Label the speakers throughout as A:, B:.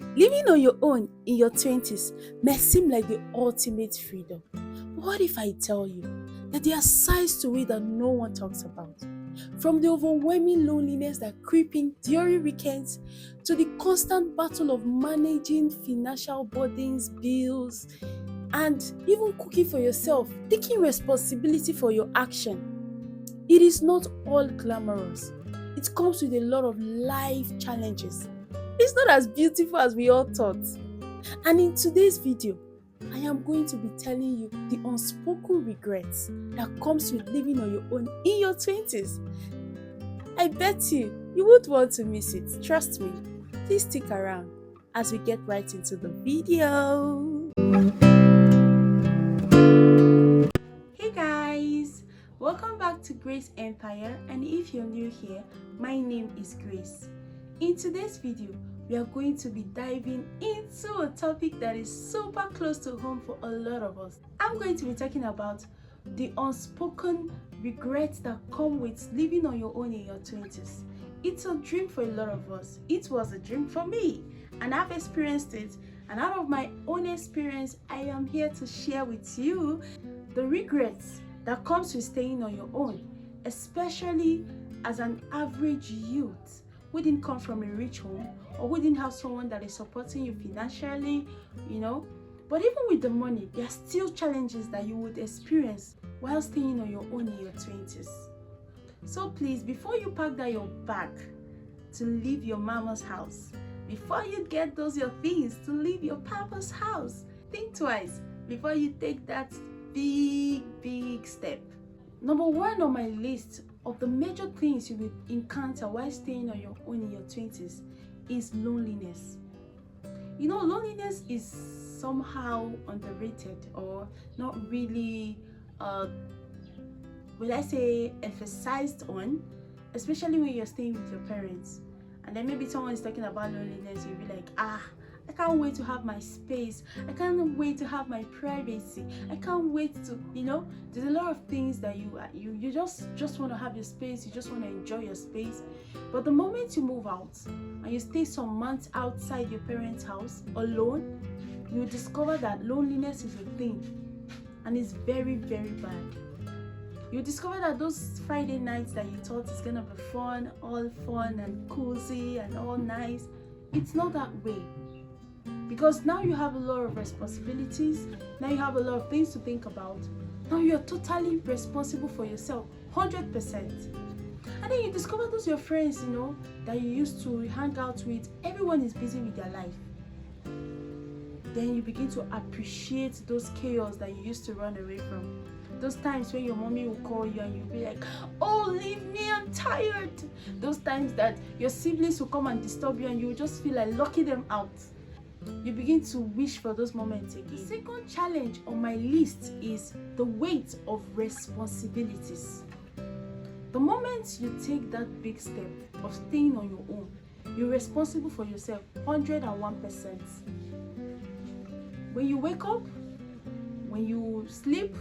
A: Living on your own in your 20s may seem like the ultimate freedom. But what if I tell you that there are sides to it that no one talks about? From the overwhelming loneliness that creep in during weekends to the constant battle of managing financial burdens, bills, and even cooking for yourself, taking responsibility for your action. It is not all glamorous. It comes with a lot of life challenges. It's not as beautiful as we all thought. And in today's video, I am going to be telling you the unspoken regrets that comes with living on your own in your 20s. I bet you won't want to miss it. Trust me. Please stick around as we get right into the video. Hey guys, welcome back to Grace Empire, and if you're new here, my name is Grace. In today's video, we are going to be diving into a topic that is super close to home for a lot of us. I'm going to be talking about the unspoken regrets that come with living on your own in your 20s. It's a dream for a lot of us. It was a dream for me, and I've experienced it. And out of my own experience, I am here to share with you the regrets that comes with staying on your own, especially as an average youth who didn't come from a rich home or who didn't have someone that is supporting you financially, But even with the money, there are still challenges that you would experience while staying on your own in your 20s. So please, before you pack that your bag to leave your mama's house, before you get those your things to leave your papa's house, think twice before you take that big step. Number one on my list of the major things you will encounter while staying on your own in your 20s is loneliness. Loneliness is somehow underrated or not really, emphasized on, especially when you're staying with your parents. And then maybe someone is talking about loneliness, you'll be like, I can't wait to have my space. I can't wait to have my privacy. I can't wait to, there's a lot of things that you just want to have your space. You just want to enjoy your space. But the moment you move out and you stay some months outside your parents' house alone, you discover that loneliness is a thing, and it's very, very bad. You discover that those Friday nights that you thought is gonna be fun, all fun and cozy and all nice, it's not that way. Because now you have a lot of responsibilities, now you have a lot of things to think about. Now you're totally responsible for yourself, 100%. And then you discover those your friends, that you used to hang out with, everyone is busy with their life. Then you begin to appreciate those chaos that you used to run away from. Those times when your mommy will call you and you'll be like, oh, leave me, I'm tired. Those times that your siblings will come and disturb you and you will just feel like locking them out. You begin to wish for those moments again. The second challenge on my list is the weight of responsibilities. The moment you take that big step of staying on your own, you're responsible for yourself 101%. When you wake up, when you sleep,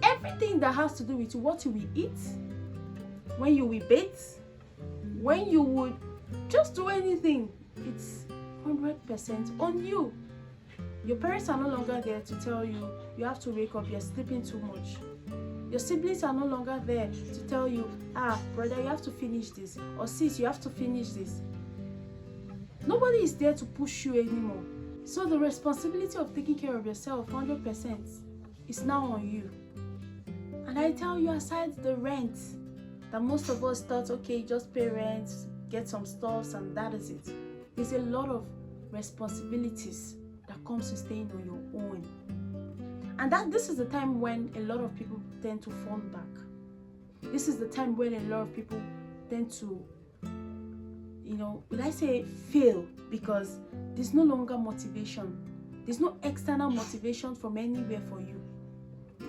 A: everything that has to do with what you will eat, when you will bathe, when you would just do anything, it's 100% on you. Your parents are no longer there to tell you you have to wake up, you're sleeping too much. Your siblings are no longer there to tell you, brother, you have to finish this, or sis, you have to finish this. Nobody is there to push you anymore. So the responsibility of taking care of yourself 100% is now on you. And I tell you, aside the rent that most of us thought, okay, just pay rent, get some stuffs, and that is it. There's a lot of responsibilities that comes with staying on your own. And this is the time when a lot of people tend to fall back. This is the time when a lot of people tend to, fail, because there's no longer motivation. There's no external motivation from anywhere for you.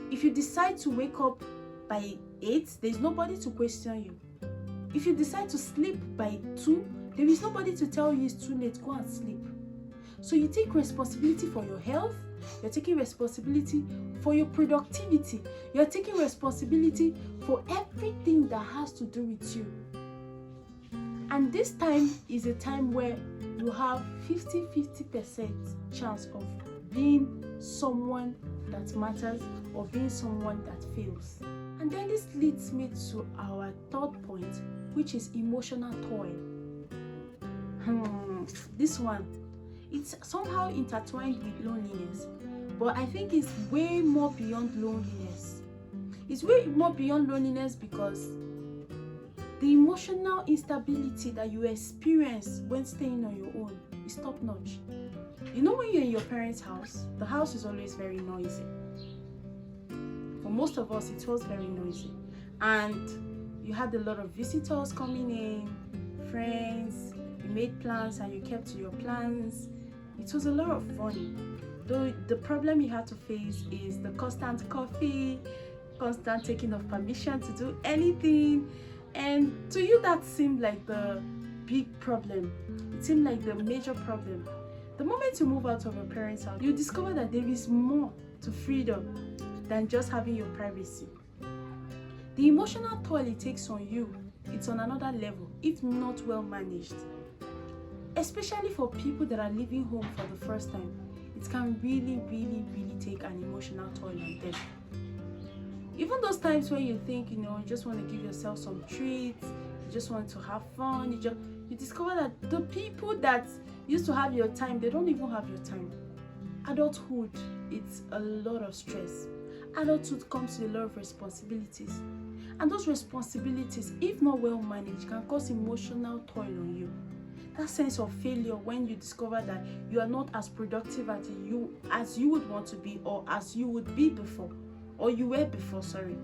A: If you decide to wake up by 8, there's nobody to question you. If you decide to sleep by 2, there is nobody to tell you it's too late, go and sleep. So you take responsibility for your health, you're taking responsibility for your productivity, you're taking responsibility for everything that has to do with you. And this time is a time where you have 50-50% chance of being someone that matters or being someone that fails. And then this leads me to our third point, which is emotional toil. This one, it's somehow intertwined with loneliness, but I think it's way more beyond loneliness. It's way more beyond loneliness because the emotional instability that you experience when staying on your own is top notch. You know, when you're in your parents' house, the house is always very noisy. For most of us, it was very noisy. And you had a lot of visitors coming in, friends, you made plans and you kept to your plans. It was a lot of fun. Though the problem you had to face is the constant coffee, constant taking of permission to do anything. And to you, that seemed like the big problem. It seemed like the major problem. The moment you move out of your parents' house, you discover that there is more to freedom than just having your privacy. The emotional toll it takes on you, it's on another level, if not well managed. Especially for people that are leaving home for the first time, it can really take an emotional toll on them. Even those times when you think, you just want to give yourself some treats, you just want to have fun, you discover that the people that used to have your time, they don't even have your time. Adulthood, it's a lot of stress. Adulthood comes with a lot of responsibilities. And those responsibilities, if not well managed, can cause emotional toil on you. That sense of failure when you discover that you are not as productive as you would want to be, or as you would be before, or you were before, sorry.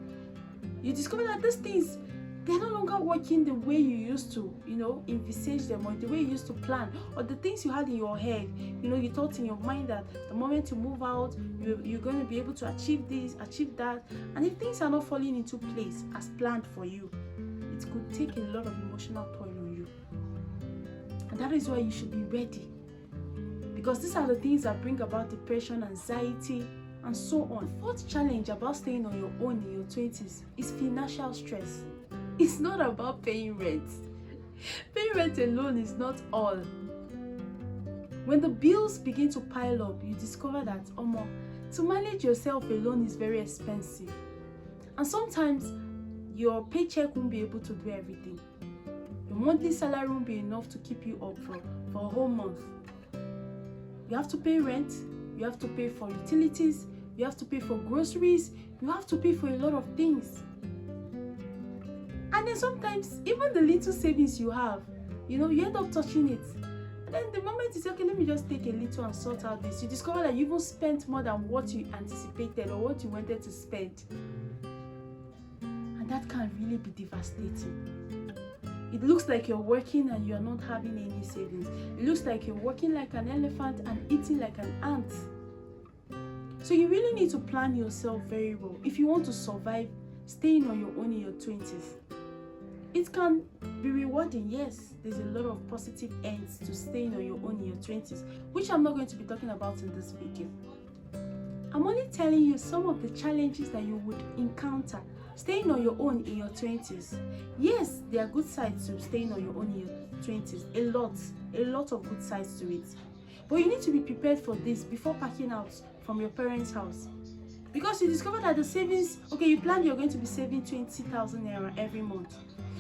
A: You discover that these things, they're no longer working the way you used to, envisage them, or the way you used to plan, or the things you had in your head. You thought in your mind that the moment you move out, you're going to be able to achieve this, achieve that. And if things are not falling into place as planned for you, it could take a lot of emotional toll on you. And that is why you should be ready. Because these are the things that bring about depression, anxiety, and so on. Fourth challenge about staying on your own in your 20s is financial stress. It's not about paying rent. Paying rent alone is not all. When the bills begin to pile up, you discover that to manage yourself alone is very expensive. And sometimes your paycheck won't be able to do everything. Your monthly salary won't be enough to keep you up for a whole month. You have to pay rent, you have to pay for utilities, you have to pay for groceries, you have to pay for a lot of things. And then sometimes, even the little savings you have, you end up touching it. And then the moment you say, okay, let me just take a little and sort out this, you discover that you even spent more than what you anticipated or what you wanted to spend. And that can really be devastating. It looks like you're working and you're not having any savings. It looks like you're working like an elephant and eating like an ant. So you really need to plan yourself very well if you want to survive staying on your own in your 20s. It can be rewarding, yes. There's a lot of positive ends to staying on your own in your 20s, which I'm not going to be talking about in this video. I'm only telling you some of the challenges that you would encounter staying on your own in your 20s. Yes, there are good sides to staying on your own in your 20s. A lot of good sides to it. But you need to be prepared for this before packing out from your parents' house. Because you discover that the savings, you planned you're going to be saving 20,000 naira every month.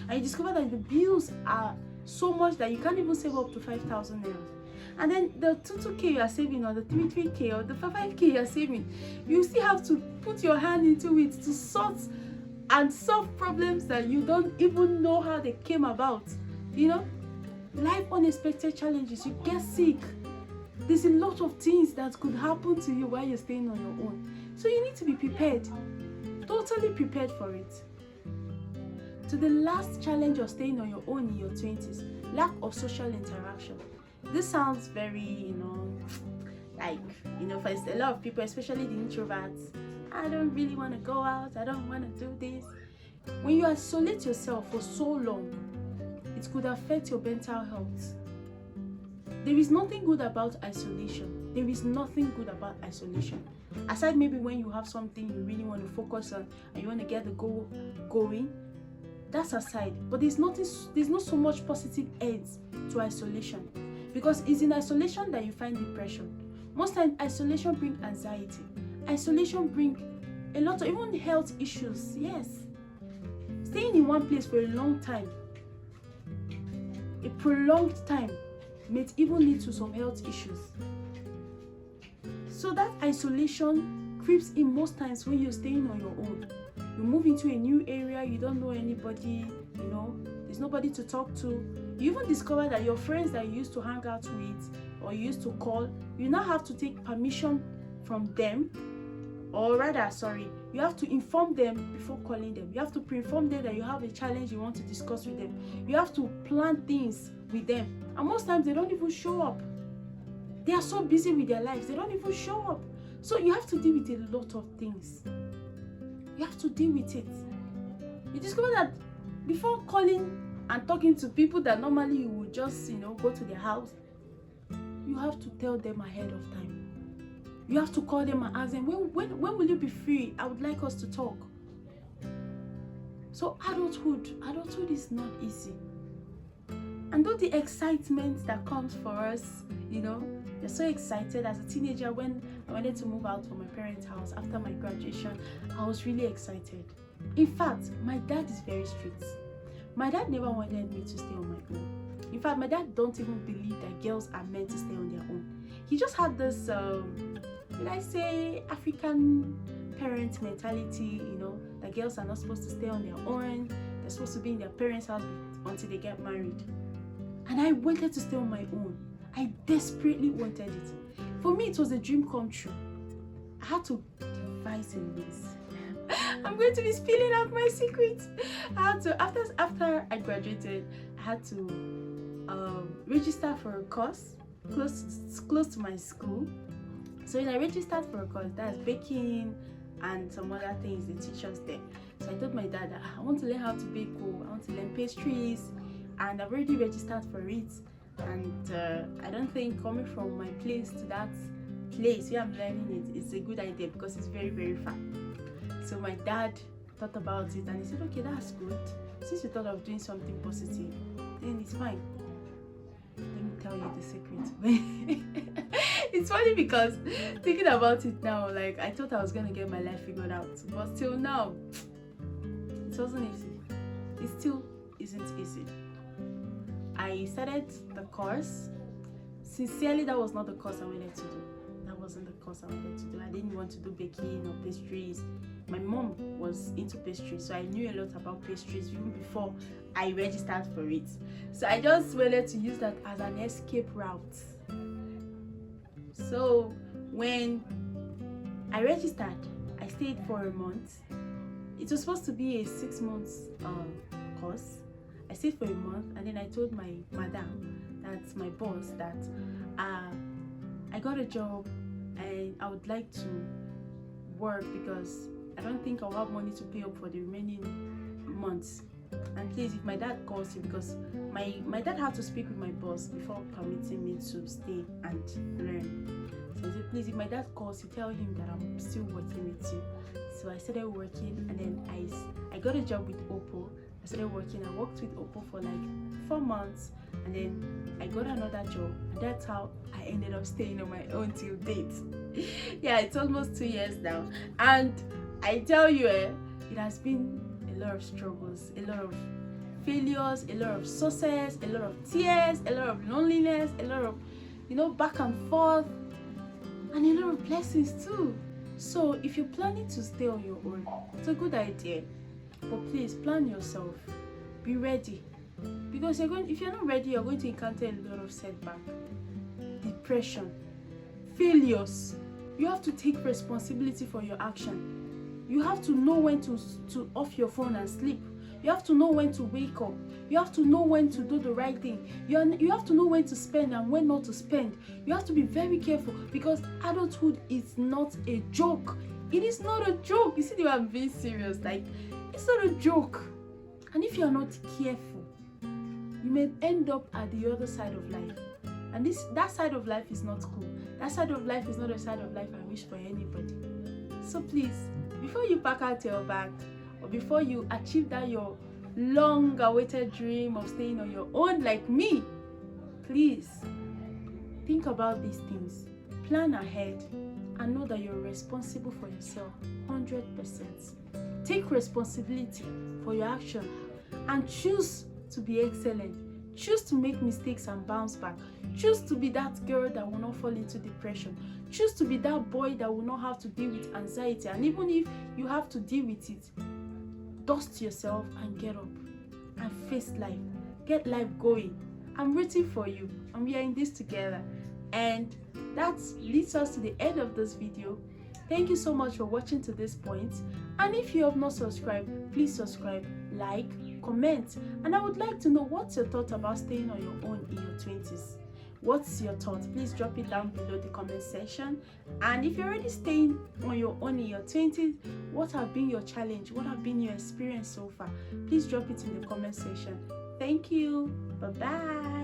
A: And you discover that the bills are so much that you can't even save up to 5,000 naira. And then the 2k you are saving, or the 3k or the 5k you are saving, you still have to put your hand into it to sort and solve problems that you don't even know how they came about. Life unexpected challenges, you get sick. There's a lot of things that could happen to you while you're staying on your own. So you need to be prepared, totally prepared for it. To the last challenge of staying on your own in your 20s, lack of social interaction. This sounds very, for a lot of people, especially the introverts, I don't really want to go out, I don't want to do this. When you isolate yourself for so long, it could affect your mental health. There is nothing good about isolation. There is nothing good about isolation. Aside maybe when you have something you really want to focus on and you want to get the goal going, that's aside. But there's not so much positive ends to isolation. because it's in isolation that you find depression. Most times isolation brings anxiety, isolation brings a lot of even health issues. Yes, staying in one place for a long time, a prolonged time, may even lead to some health issues. So that isolation creeps in most times when you're staying on your own. You move into a new area, you don't know anybody, there's nobody to talk to. You even discover that your friends that you used to hang out with or you used to call, you now have to take permission from them, or rather, you have to inform them before calling them. You have to pre-inform them that you have a challenge you want to discuss with them. You have to plan things with them. And most times they don't even show up. They are so busy with their lives, they don't even show up. So you have to deal with a lot of things. You have to deal with it. You discover that before calling and talking to people that normally you would just, go to their house, you have to tell them ahead of time. You have to call them and ask them, when will you be free? I would like us to talk. So adulthood is not easy. And though the excitement that comes for us, you're so excited. As a teenager, when I wanted to move out from my parents' house after my graduation, I was really excited. In fact, my dad is very strict. My dad never wanted me to stay on my own. In fact, my dad don't even believe that girls are meant to stay on their own. He just had this, African parent mentality, that girls are not supposed to stay on their own. They're supposed to be in their parents' house until they get married. And I wanted to stay on my own. I desperately wanted it. For me, it was a dream come true. I had to devise a ways. I'm going to be spilling out my secrets. I had to, after I graduated, I had to register for a course close to my school. So when I registered for a course, that's baking and some other things they teach us there. So I told my dad that I want to learn how to bake, I want to learn pastries, and I've already registered for it. And I don't think coming from my place to that place where I'm learning it is a good idea because it's very, very far. So my dad thought about it and he said, okay, that's good. Since you thought of doing something positive, then it's fine. Let me tell you the secret. It's funny because thinking about it now, I thought I was going to get my life figured out. But till now, it wasn't easy. It still isn't easy. I started the course. Sincerely, that was not the course I wanted to do. That wasn't the course I wanted to do. I didn't want to do baking or pastries. My mom was into pastries, so I knew a lot about pastries even before I registered for it. So I just wanted to use that as an escape route. So when I registered, I stayed for a month. It was supposed to be a 6 months course. I stayed for a month, and then I told my madam, that's my boss, that I got a job and I would like to work because I don't think I'll have money to pay up for the remaining months. And please, if my dad calls you, because my dad had to speak with my boss before permitting me to stay and learn. So I said, please, if my dad calls you, tell him that I'm still working with you. So I started working, and then I got a job with Oppo. I started working. I worked with Oppo for 4 months, and then I got another job, and that's how I ended up staying on my own till date. Yeah, it's almost 2 years now, and I tell you, it has been a lot of struggles, a lot of failures, a lot of success, a lot of tears, a lot of loneliness, a lot of back and forth, and a lot of blessings too. So if you're planning to stay on your own, it's a good idea. But please plan yourself. Be ready. Because if you're not ready, you're going to encounter a lot of setback, depression, failures. You have to take responsibility for your action. You have to know when to off your phone and sleep. You have to know when to wake up. You have to know when to do the right thing. You have to know when to spend and when not to spend. You have to be very careful because adulthood is not a joke. It is not a joke. You see the way I'm being serious. It's not a joke. And if you're not careful, you may end up at the other side of life. And that side of life is not cool. That side of life is not a side of life I wish for anybody. So please, before you pack out your bag, or before you achieve that your long-awaited dream of staying on your own like me, please Think about these things, plan ahead, and know that you're responsible for yourself 100%. Take responsibility for your action and choose to be excellent. Choose to make mistakes and bounce back. Choose to be that girl that will not fall into depression. Choose to be that boy that will not have to deal with anxiety. And even if you have to deal with it, dust yourself and get up and face life. Get life going. I'm rooting for you, and we are in this together. And that leads us to the end of this video. Thank you so much for watching to this point. And if you have not subscribed, please subscribe, like, comment. And I would like to know what's your thought about staying on your own in your 20s. What's your thought? Please drop it down below the comment section. And if you're already staying on your own in your 20s, what have been your challenge? What have been your experience so far? Please drop it in the comment section. Thank you. Bye-bye.